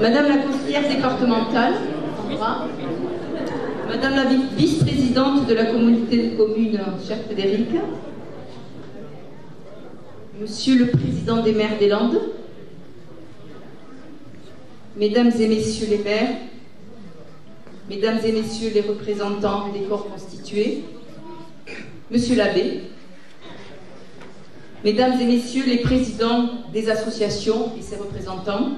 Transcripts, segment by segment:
Madame la conseillère départementale, Madame la vice-présidente de la communauté de communes, cher Frédéric, Monsieur le président des maires des Landes, Mesdames et Messieurs les maires, Mesdames et Messieurs les représentants des corps constitués, Monsieur l'abbé, Mesdames et Messieurs les présidents des associations et ses représentants,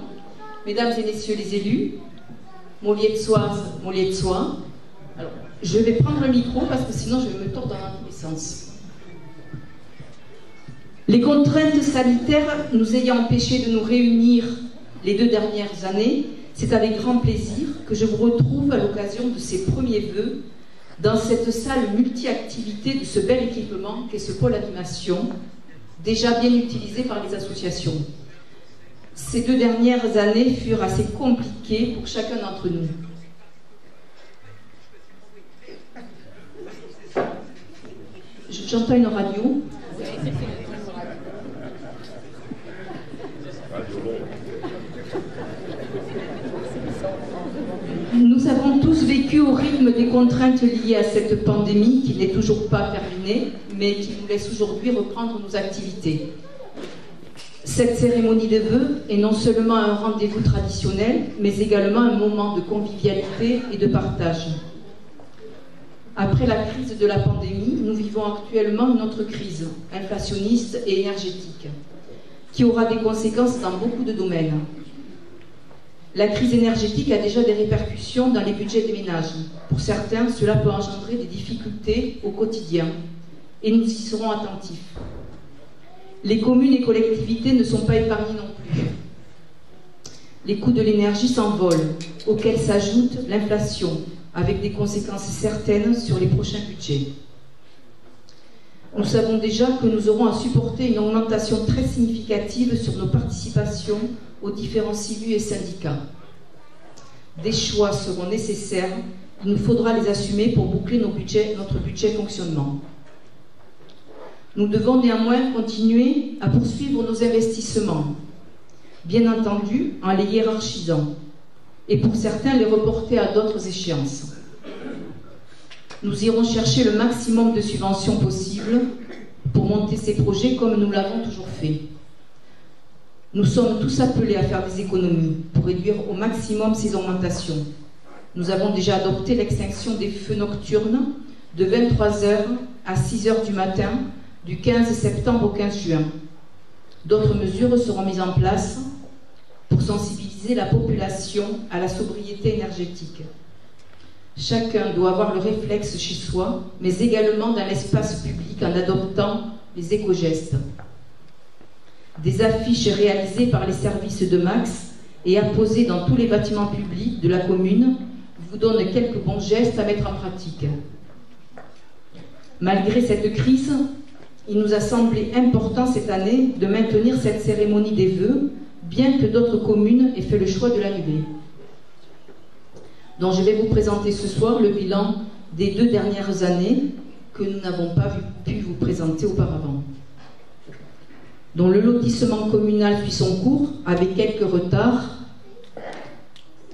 Mesdames et Messieurs les élus, Molietsoises, Molietsois. Alors, je vais prendre le micro parce que sinon je vais me tordre dans tous les sens. Les contraintes sanitaires nous ayant empêchés de nous réunir les 2 dernières années, c'est avec grand plaisir que je vous retrouve à l'occasion de ces premiers vœux dans cette salle multi-activité de ce bel équipement qu'est ce pôle animation, déjà bien utilisé par les associations. Ces 2 dernières années furent assez compliquées pour chacun d'entre nous. J'entends une radio. Nous avons tous vécu au rythme des contraintes liées à cette pandémie qui n'est toujours pas terminée, mais qui nous laisse aujourd'hui reprendre nos activités. Cette cérémonie de vœux est non seulement un rendez-vous traditionnel, mais également un moment de convivialité et de partage. Après la crise de la pandémie, nous vivons actuellement une autre crise, inflationniste et énergétique, qui aura des conséquences dans beaucoup de domaines. La crise énergétique a déjà des répercussions dans les budgets des ménages. Pour certains, cela peut engendrer des difficultés au quotidien, et nous y serons attentifs. Les communes et collectivités ne sont pas épargnées non plus. Les coûts de l'énergie s'envolent, auxquels s'ajoute l'inflation, avec des conséquences certaines sur les prochains budgets. Nous savons déjà que nous aurons à supporter une augmentation très significative sur nos participations aux différents CIVU et syndicats. Des choix seront nécessaires, il nous faudra les assumer pour boucler notre budget fonctionnement. Nous devons néanmoins continuer à poursuivre nos investissements, bien entendu en les hiérarchisant, et pour certains les reporter à d'autres échéances. Nous irons chercher le maximum de subventions possibles pour monter ces projets comme nous l'avons toujours fait. Nous sommes tous appelés à faire des économies pour réduire au maximum ces augmentations. Nous avons déjà adopté l'extinction des feux nocturnes de 23h à 6h du matin du 15 septembre au 15 juin. D'autres mesures seront mises en place pour sensibiliser la population à la sobriété énergétique. Chacun doit avoir le réflexe chez soi, mais également dans l'espace public en adoptant les éco-gestes. Des affiches réalisées par les services de Max et apposées dans tous les bâtiments publics de la commune vous donnent quelques bons gestes à mettre en pratique. Malgré cette crise, il nous a semblé important cette année de maintenir cette cérémonie des vœux, bien que d'autres communes aient fait le choix de l'annuler. Donc je vais vous présenter ce soir le bilan des 2 dernières années que nous n'avons pas pu vous présenter auparavant. Donc le lotissement communal suit son cours avec quelques retards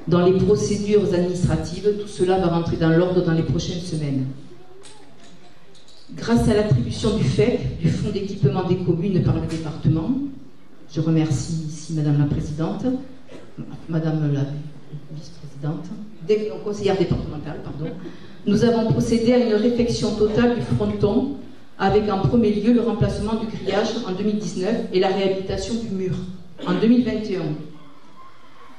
dans les procédures administratives. Tout cela va rentrer dans l'ordre dans les prochaines semaines. Grâce à l'attribution du FEC, du Fonds d'équipement des communes par le département, je remercie ici Madame la Présidente, Madame la Vice-Présidente, conseillère départementale, pardon, nous avons procédé à une réfection totale du fronton avec en premier lieu le remplacement du grillage en 2019 et la réhabilitation du mur en 2021.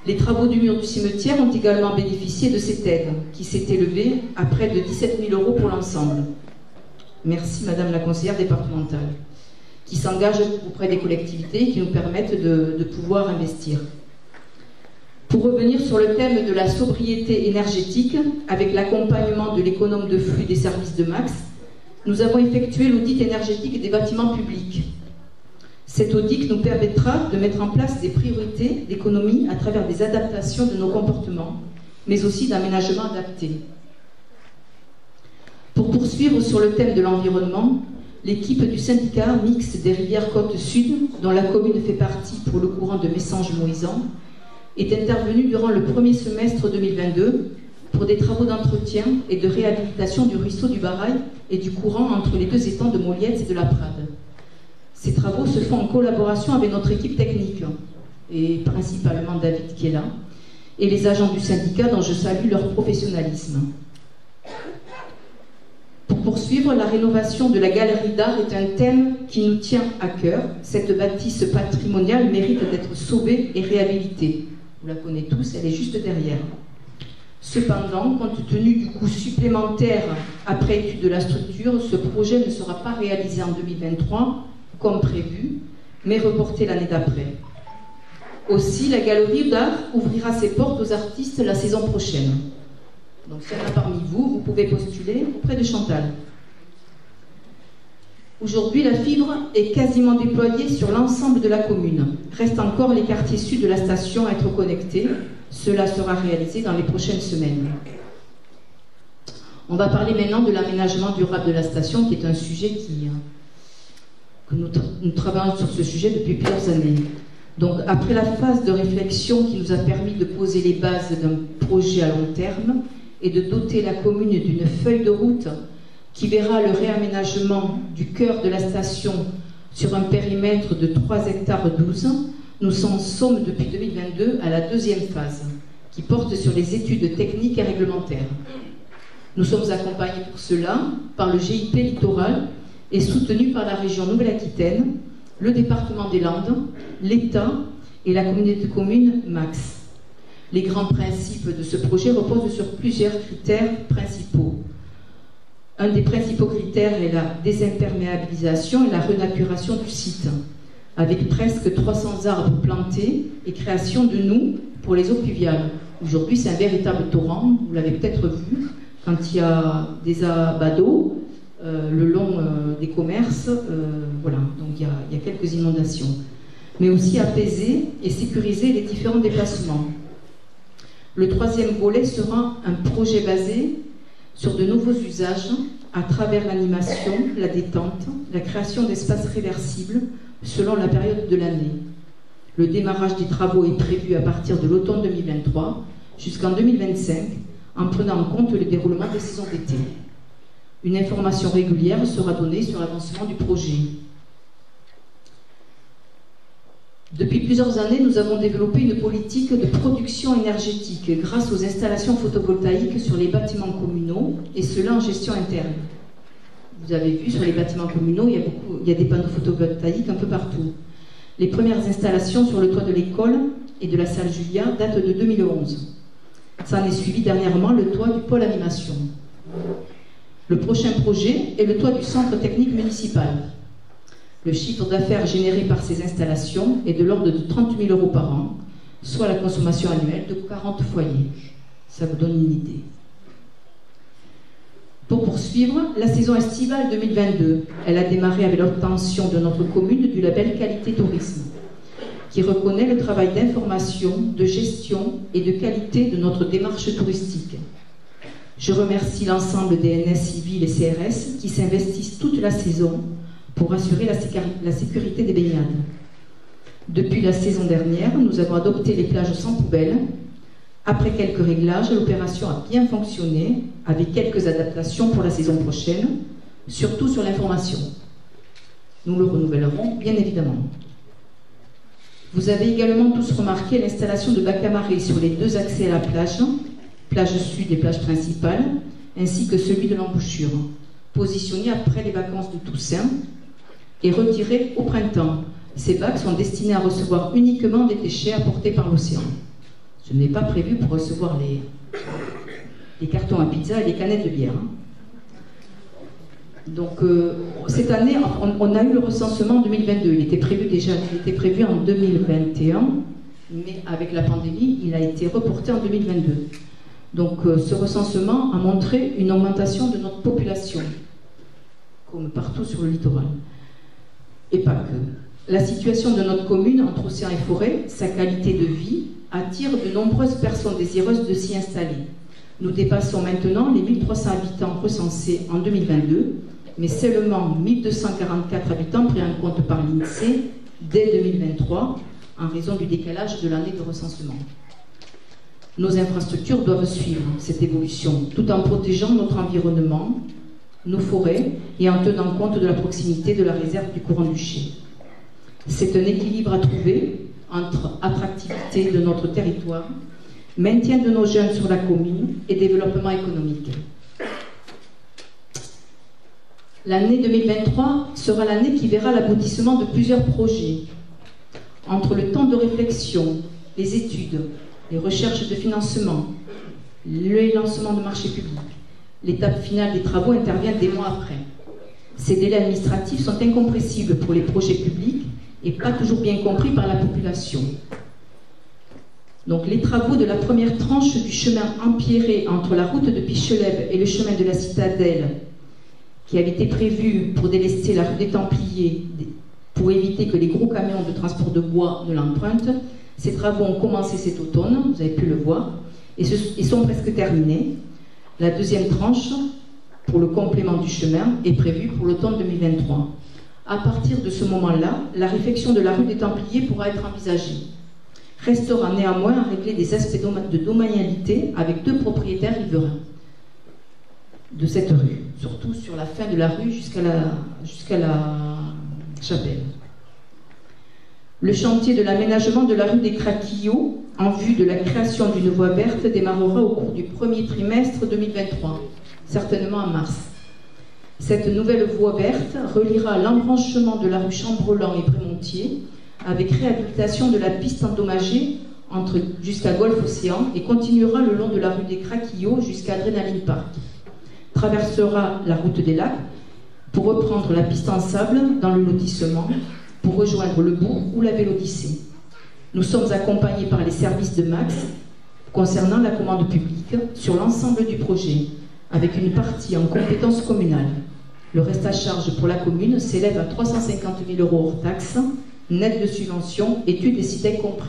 Les travaux du mur du cimetière ont également bénéficié de cette aide qui s'est élevée à près de 17 000 € pour l'ensemble. Merci Madame la conseillère départementale, qui s'engage auprès des collectivités et qui nous permettent de pouvoir investir. Pour revenir sur le thème de la sobriété énergétique, avec l'accompagnement de l'économe de flux des services de Max, nous avons effectué l'audit énergétique des bâtiments publics. Cet audit nous permettra de mettre en place des priorités d'économie à travers des adaptations de nos comportements, mais aussi d'aménagements adaptés. Pour poursuivre sur le thème de l'environnement, l'équipe du syndicat mixte des rivières Côte-Sud, dont la commune fait partie pour le courant de Messanges-Moisan, est intervenu durant le premier semestre 2022 pour des travaux d'entretien et de réhabilitation du ruisseau du Barail et du courant entre les deux étangs de Molietz et de la Prade. Ces travaux se font en collaboration avec notre équipe technique, et principalement David qui est là, et les agents du syndicat dont je salue leur professionnalisme. Pour poursuivre, la rénovation de la galerie d'art est un thème qui nous tient à cœur. Cette bâtisse patrimoniale mérite d'être sauvée et réhabilitée. Vous la connaissez tous, elle est juste derrière. Cependant, compte tenu du coût supplémentaire après étude de la structure, ce projet ne sera pas réalisé en 2023 comme prévu, mais reporté l'année d'après. Aussi, la galerie d'art ouvrira ses portes aux artistes la saison prochaine. Donc, s'il y en a parmi vous, vous pouvez postuler auprès de Chantal. Aujourd'hui, la fibre est quasiment déployée sur l'ensemble de la commune. Restent encore les quartiers sud de la station à être connectés. Cela sera réalisé dans les prochaines semaines. On va parler maintenant de l'aménagement durable de la station, qui est un sujet que nous travaillons sur ce sujet depuis plusieurs années. Donc, après la phase de réflexion qui nous a permis de poser les bases d'un projet à long terme et de doter la commune d'une feuille de route qui verra le réaménagement du cœur de la station sur un périmètre de 3 hectares 12, nous en sommes depuis 2022 à la deuxième phase, qui porte sur les études techniques et réglementaires. Nous sommes accompagnés pour cela par le GIP Littoral et soutenus par la région Nouvelle-Aquitaine, le département des Landes, l'État et la communauté de communes MAX. Les grands principes de ce projet reposent sur plusieurs critères principaux. Un des principaux critères est la désimperméabilisation et la renaturation du site, avec presque 300 arbres plantés et création de noues pour les eaux pluviales. Aujourd'hui, c'est un véritable torrent, vous l'avez peut-être vu, quand il y a des abats d'eau le long des commerces, voilà, donc il y a quelques inondations. Mais aussi apaiser et sécuriser les différents déplacements. Le troisième volet sera un projet basé sur de nouveaux usages à travers l'animation, la détente, la création d'espaces réversibles selon la période de l'année. Le démarrage des travaux est prévu à partir de l'automne 2023 jusqu'en 2025 en prenant en compte le déroulement des saisons d'été. Une information régulière sera donnée sur l'avancement du projet. Depuis plusieurs années, nous avons développé une politique de production énergétique grâce aux installations photovoltaïques sur les bâtiments communaux, et cela en gestion interne. Vous avez vu, sur les bâtiments communaux, il y a des panneaux photovoltaïques un peu partout. Les premières installations sur le toit de l'école et de la salle Julia datent de 2011. Ça en est suivi dernièrement le toit du pôle animation. Le prochain projet est le toit du centre technique municipal. Le chiffre d'affaires généré par ces installations est de l'ordre de 30 000 € par an, soit la consommation annuelle de 40 foyers. Ça vous donne une idée. Pour poursuivre, la saison estivale 2022, elle a démarré avec l'obtention de notre commune du label Qualité Tourisme, qui reconnaît le travail d'information, de gestion et de qualité de notre démarche touristique. Je remercie l'ensemble des NS civils et CRS qui s'investissent toute la saison pour assurer la sécurité des baignades. Depuis la saison dernière, nous avons adopté les plages sans poubelle. Après quelques réglages, l'opération a bien fonctionné, avec quelques adaptations pour la saison prochaine, surtout sur l'information. Nous le renouvellerons, bien évidemment. Vous avez également tous remarqué l'installation de bacs à marée sur les 2 accès à la plage sud et plage principale, ainsi que celui de l'embouchure, positionné après les vacances de Toussaint et retiré au printemps. Ces bacs sont destinés à recevoir uniquement des déchets apportés par l'océan. Ce n'est pas prévu pour recevoir les cartons à pizza et les canettes de bière. Donc, cette année, on a eu le recensement en 2022. Il était prévu en 2021, mais avec la pandémie, il a été reporté en 2022. Donc, ce recensement a montré une augmentation de notre population, comme partout sur le littoral. Et pas que. La situation de notre commune, entre océan et forêt, sa qualité de vie, attire de nombreuses personnes désireuses de s'y installer. Nous dépassons maintenant les 1300 habitants recensés en 2022, mais seulement 1244 habitants pris en compte par l'INSEE dès 2023, en raison du décalage de l'année de recensement. Nos infrastructures doivent suivre cette évolution, tout en protégeant notre environnement, nos forêts, et en tenant compte de la proximité de la réserve du Courant-Duché. C'est un équilibre à trouver entre attractivité de notre territoire, maintien de nos jeunes sur la commune et développement économique. L'année 2023 sera l'année qui verra l'aboutissement de plusieurs projets. Entre le temps de réflexion, les études, les recherches de financement, le lancement de marchés publics, l'étape finale des travaux intervient des mois après. Ces délais administratifs sont incompressibles pour les projets publics et pas toujours bien compris par la population. Donc les travaux de la première tranche du chemin empierré entre la route de Pichelèbe et le chemin de la Citadelle, qui avait été prévu pour délester la rue des Templiers, pour éviter que les gros camions de transport de bois ne l'empruntent, ces travaux ont commencé cet automne, vous avez pu le voir, et sont presque terminés. La deuxième tranche, pour le complément du chemin, est prévue pour l'automne 2023. À partir de ce moment-là, la réfection de la rue des Templiers pourra être envisagée. Restera néanmoins à régler des aspects de domanialité avec 2 propriétaires riverains de cette rue, surtout sur la fin de la rue jusqu'à la chapelle. Le chantier de l'aménagement de la rue des Craquillots en vue de la création d'une voie verte démarrera au cours du premier trimestre 2023, certainement en mars. Cette nouvelle voie verte reliera l'embranchement de la rue Chambrelan et Brémontier avec réhabilitation de la piste endommagée jusqu'à Golfe Océan et continuera le long de la rue des Craquillots jusqu'à Adrenaline Park. Traversera la route des Lacs pour reprendre la piste en sable dans le lotissement pour rejoindre le bourg ou la Vélodyssée. Nous sommes accompagnés par les services de Max concernant la commande publique sur l'ensemble du projet, avec une partie en compétence communale. Le reste à charge pour la commune s'élève à 350 000 € hors taxes, net de subventions, études et SIDEC compris.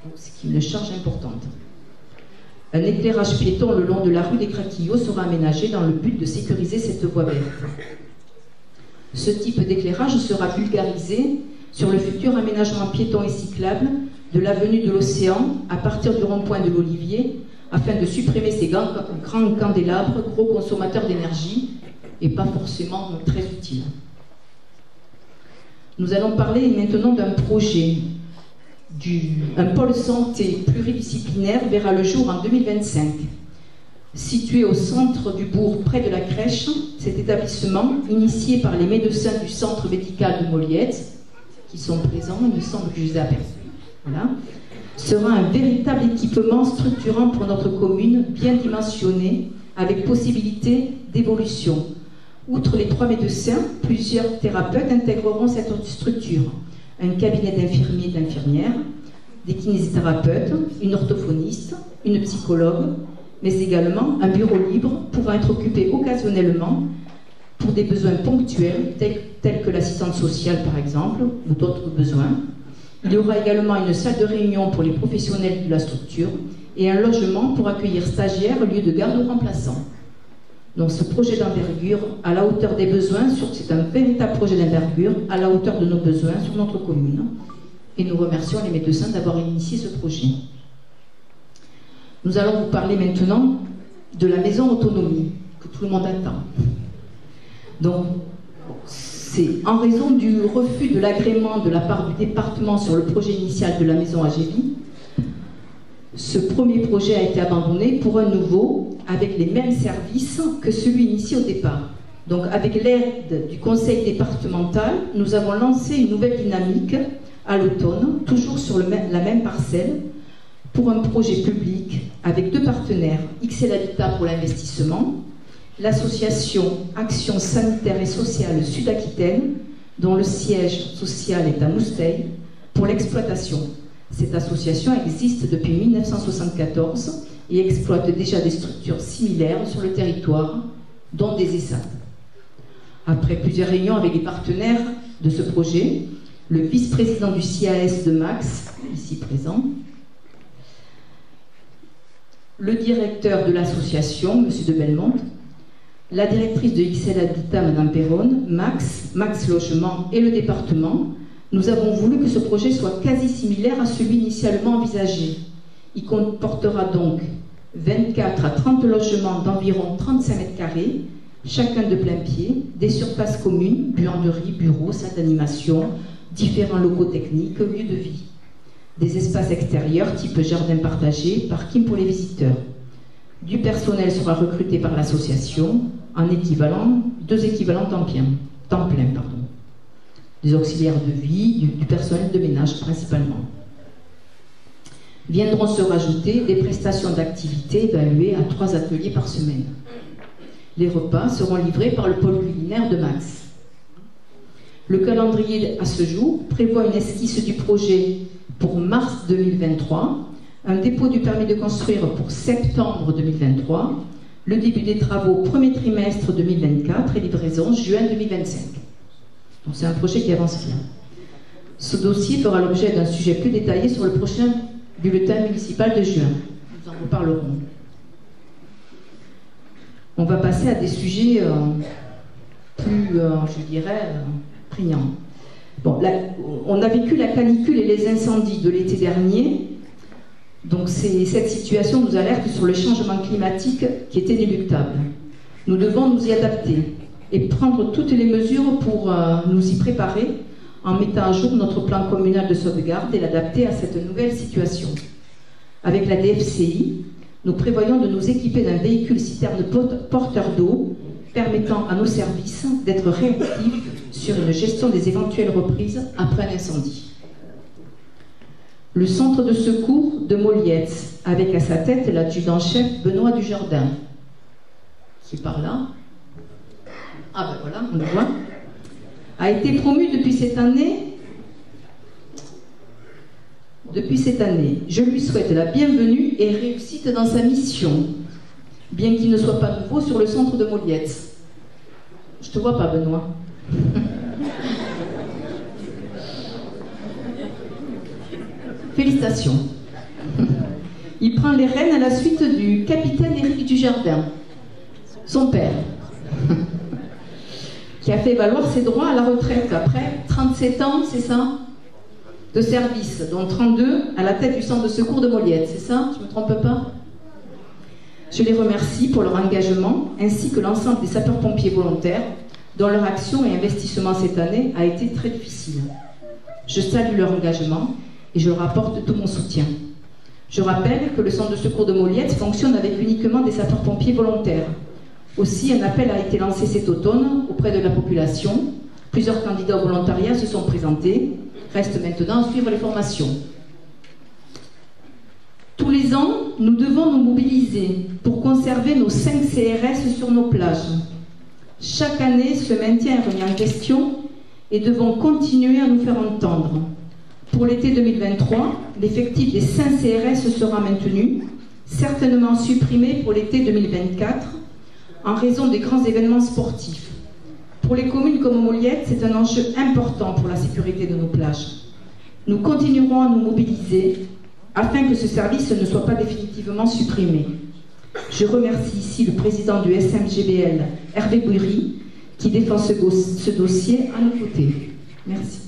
Donc, ce qui est une charge importante. Un éclairage piéton le long de la rue des Craquillots sera aménagé dans le but de sécuriser cette voie verte. Ce type d'éclairage sera vulgarisé sur le futur aménagement piéton et cyclable de l'avenue de l'Océan à partir du rond-point de l'Olivier afin de supprimer ces grands candélabres, gros consommateurs d'énergie et pas forcément très utiles. Nous allons parler maintenant d'un projet. Un pôle santé pluridisciplinaire verra le jour en 2025. Situé au centre du bourg, près de la crèche, cet établissement, initié par les médecins du centre médical de Moliette, qui sont présents, il me semble que je les ai aperçus, voilà, sera un véritable équipement structurant pour notre commune, bien dimensionné, avec possibilité d'évolution. Outre les 3 médecins, plusieurs thérapeutes intégreront cette structure. Un cabinet d'infirmiers et d'infirmières, des kinésithérapeutes, une orthophoniste, une psychologue, mais également un bureau libre pouvant être occupé occasionnellement pour des besoins ponctuels, tels que l'assistante sociale par exemple, ou d'autres besoins. Il y aura également une salle de réunion pour les professionnels de la structure et un logement pour accueillir stagiaires, lieu de garde ou remplaçants. Donc ce projet d'envergure à la hauteur des besoins, c'est un véritable projet d'envergure à la hauteur de nos besoins sur notre commune. Et nous remercions les médecins d'avoir initié ce projet. Nous allons vous parler maintenant de la maison autonomie, que tout le monde attend. Donc, c'est en raison du refus de l'agrément de la part du département sur le projet initial de la maison AGEVI, ce premier projet a été abandonné pour un nouveau, avec les mêmes services que celui initié au départ. Donc, avec l'aide du conseil départemental, nous avons lancé une nouvelle dynamique à l'automne, toujours sur la même parcelle, pour un projet public avec 2 partenaires, XL Habitat pour l'investissement, l'association Action sanitaire et sociale Sud-Aquitaine, dont le siège social est à Mousteil, pour l'exploitation. Cette association existe depuis 1974 et exploite déjà des structures similaires sur le territoire, dont des ESAT. Après plusieurs réunions avec les partenaires de ce projet, le vice-président du CIAS de Max, ici présent, le directeur de l'association, M. de Belmonte, la directrice de XL Habitat, Mme Perronne, Max Logement et le département, nous avons voulu que ce projet soit quasi similaire à celui initialement envisagé. Il comportera donc 24 à 30 logements d'environ 35 mètres carrés, chacun de plein pied, des surfaces communes, buanderies, bureaux, salles d'animation, différents locaux techniques, lieux de vie. Des espaces extérieurs type jardin partagé, parking pour les visiteurs. Du personnel sera recruté par l'association, en équivalent, 2 équivalents temps plein. Des auxiliaires de vie, du personnel de ménage principalement. Viendront se rajouter des prestations d'activité évaluées à 3 ateliers par semaine. Les repas seront livrés par le pôle culinaire de Max. Le calendrier à ce jour prévoit une esquisse du projet pour mars 2023, un dépôt du permis de construire pour septembre 2023, le début des travaux premier trimestre 2024 et livraison juin 2025. Donc c'est un projet qui avance bien. Ce dossier fera l'objet d'un sujet plus détaillé sur le prochain bulletin municipal de juin. Nous en reparlerons. On va passer à des sujets plus, je dirais, prégnants. Bon, on a vécu la canicule et les incendies de l'été dernier. Donc cette situation nous alerte sur le changement climatique qui est inéluctable. Nous devons nous y adapter et prendre toutes les mesures pour nous y préparer en mettant à jour notre plan communal de sauvegarde et l'adapter à cette nouvelle situation. Avec la DFCI, nous prévoyons de nous équiper d'un véhicule citerne porteur d'eau permettant à nos services d'être réactifs sur une gestion des éventuelles reprises après un incendie. Le centre de secours de Molietz, avec à sa tête l'adjudant-chef Benoît Dujardin, qui est par là. Ah ben voilà, on le voit. A été promu depuis cette année. Je lui souhaite la bienvenue et réussite dans sa mission, bien qu'il ne soit pas nouveau sur le centre de Molietz. Je te vois pas, Benoît. Félicitations. Il prend les rênes à la suite du capitaine Éric Dujardin, son père, qui a fait valoir ses droits à la retraite après 37 ans, c'est ça, de service, dont 32 à la tête du centre de secours de Molietz, c'est ça? Je ne me trompe pas? Je les remercie pour leur engagement, ainsi que l'ensemble des sapeurs-pompiers volontaires, dont leur action et investissement cette année a été très difficile. Je salue leur engagement et je leur apporte tout mon soutien. Je rappelle que le centre de secours de Molietz fonctionne avec uniquement des sapeurs-pompiers volontaires. Aussi, un appel a été lancé cet automne auprès de la population. Plusieurs candidats au volontariat se sont présentés. Reste maintenant à suivre les formations. Tous les ans, nous devons nous mobiliser pour conserver nos 5 CRS sur nos plages. Chaque année, ce maintien est remis en question et devons continuer à nous faire entendre. Pour l'été 2023, l'effectif des 5 CRS sera maintenu, certainement supprimé pour l'été 2024, en raison des grands événements sportifs. Pour les communes comme Molietz, c'est un enjeu important pour la sécurité de nos plages. Nous continuerons à nous mobiliser afin que ce service ne soit pas définitivement supprimé. Je remercie ici le président du SMGBL, Hervé Boury, qui défend ce dossier à nos côtés. Merci.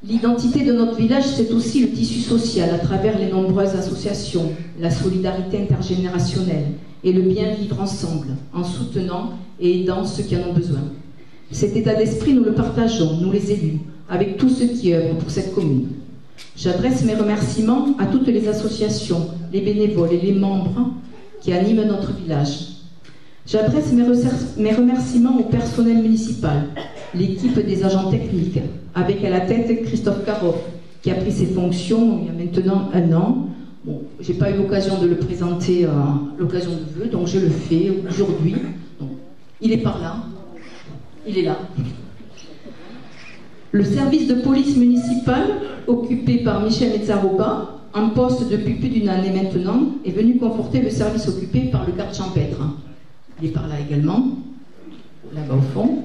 L'identité de notre village, c'est aussi le tissu social à travers les nombreuses associations, la solidarité intergénérationnelle et le bien vivre ensemble, en soutenant et aidant ceux qui en ont besoin. Cet état d'esprit, nous le partageons, nous les élus, avec tous ceux qui œuvrent pour cette commune. J'adresse mes remerciements à toutes les associations, les bénévoles et les membres qui animent notre village. J'adresse mes remerciements au personnel municipal, l'équipe des agents techniques, avec à la tête Christophe Caroff, qui a pris ses fonctions il y a maintenant 1 an. Bon, je n'ai pas eu l'occasion de le présenter à l'occasion de vœux, donc je le fais aujourd'hui. Il est par là, il est là. Le service de police municipale, occupé par Michel Metzaroba, en poste depuis plus d'1 année maintenant, est venu conforter le service occupé par le garde champêtre. Il est par là également, là-bas au fond.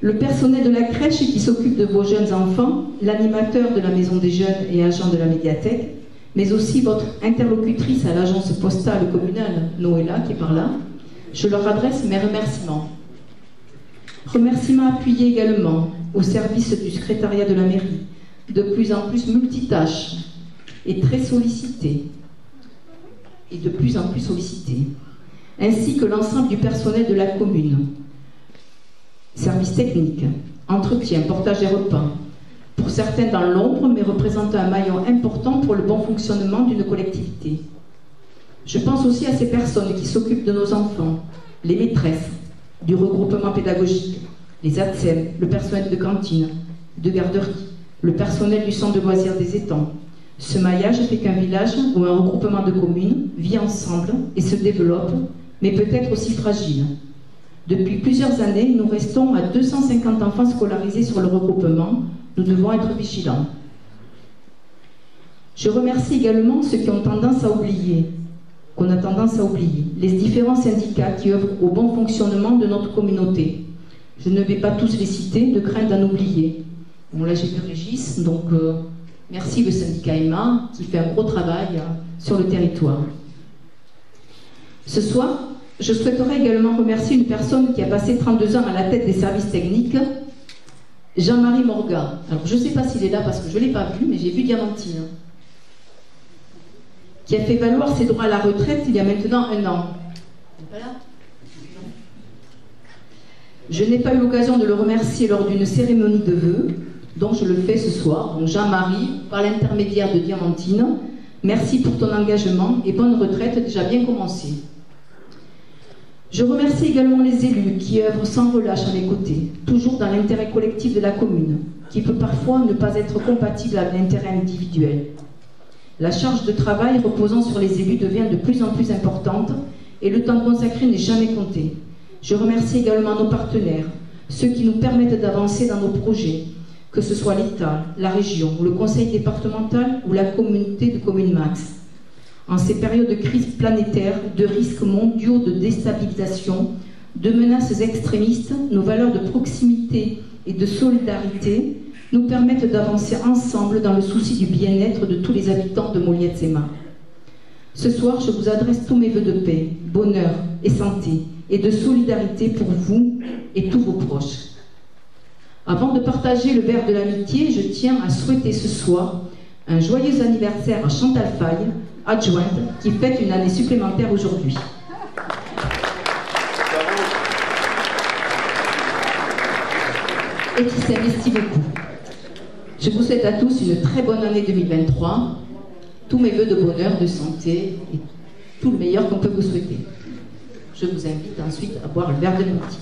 Le personnel de la crèche qui s'occupe de vos jeunes enfants, l'animateur de la maison des jeunes et agent de la médiathèque, mais aussi votre interlocutrice à l'agence postale communale, Noëlla, qui est par là, je leur adresse mes remerciements. Remerciements appuyés également au service du secrétariat de la mairie, de plus en plus multitâches et très sollicité, et de plus en plus sollicité, ainsi que l'ensemble du personnel de la commune. Services techniques, entretien, portage des repas, pour certains dans l'ombre, mais représentant un maillon important pour le bon fonctionnement d'une collectivité. Je pense aussi à ces personnes qui s'occupent de nos enfants, les maîtresses, du regroupement pédagogique, les ATSEM, le personnel de cantine, de garderie, le personnel du centre de loisirs des étangs. Ce maillage fait qu'un village ou un regroupement de communes vit ensemble et se développe, mais peut être aussi fragile. Depuis plusieurs années, nous restons à 250 enfants scolarisés sur le regroupement. Nous devons être vigilants. Je remercie également ceux qui ont tendance à oublier, qu'on a tendance à oublier, les différents syndicats qui œuvrent au bon fonctionnement de notre communauté. Je ne vais pas tous les citer, de crainte d'en oublier. Bon, là j'ai vu Régis, donc merci le syndicat EMA qui fait un gros travail sur le territoire. Ce soir, je souhaiterais également remercier une personne qui a passé 32 ans à la tête des services techniques, Jean-Marie Morga. Alors je ne sais pas s'il est là parce que je ne l'ai pas vu, mais j'ai vu Diamantine, qui a fait valoir ses droits à la retraite il y a maintenant 1 an. Il n'est pas là ? Je n'ai pas eu l'occasion de le remercier lors d'une cérémonie de vœux, donc je le fais ce soir. Donc Jean-Marie, par l'intermédiaire de Diamantine, merci pour ton engagement et bonne retraite déjà bien commencée. Je remercie également les élus qui œuvrent sans relâche à mes côtés, toujours dans l'intérêt collectif de la commune, qui peut parfois ne pas être compatible avec l'intérêt individuel. La charge de travail reposant sur les élus devient de plus en plus importante et le temps consacré n'est jamais compté. Je remercie également nos partenaires, ceux qui nous permettent d'avancer dans nos projets, que ce soit l'État, la région, le conseil départemental ou la communauté de communes Max. En ces périodes de crise planétaire, de risques mondiaux de déstabilisation, de menaces extrémistes, nos valeurs de proximité et de solidarité nous permettent d'avancer ensemble dans le souci du bien-être de tous les habitants de Moliette-Séma. Ce soir, je vous adresse tous mes vœux de paix, bonheur et santé, et de solidarité pour vous et tous vos proches. Avant de partager le verre de l'amitié, je tiens à souhaiter ce soir un joyeux anniversaire à Chantal Faye, adjointe, qui fête une année supplémentaire aujourd'hui. Et qui s'investit beaucoup. Je vous souhaite à tous une très bonne année 2023, tous mes vœux de bonheur, de santé et tout le meilleur qu'on peut vous souhaiter. Je vous invite ensuite à boire le verre de l'amitié.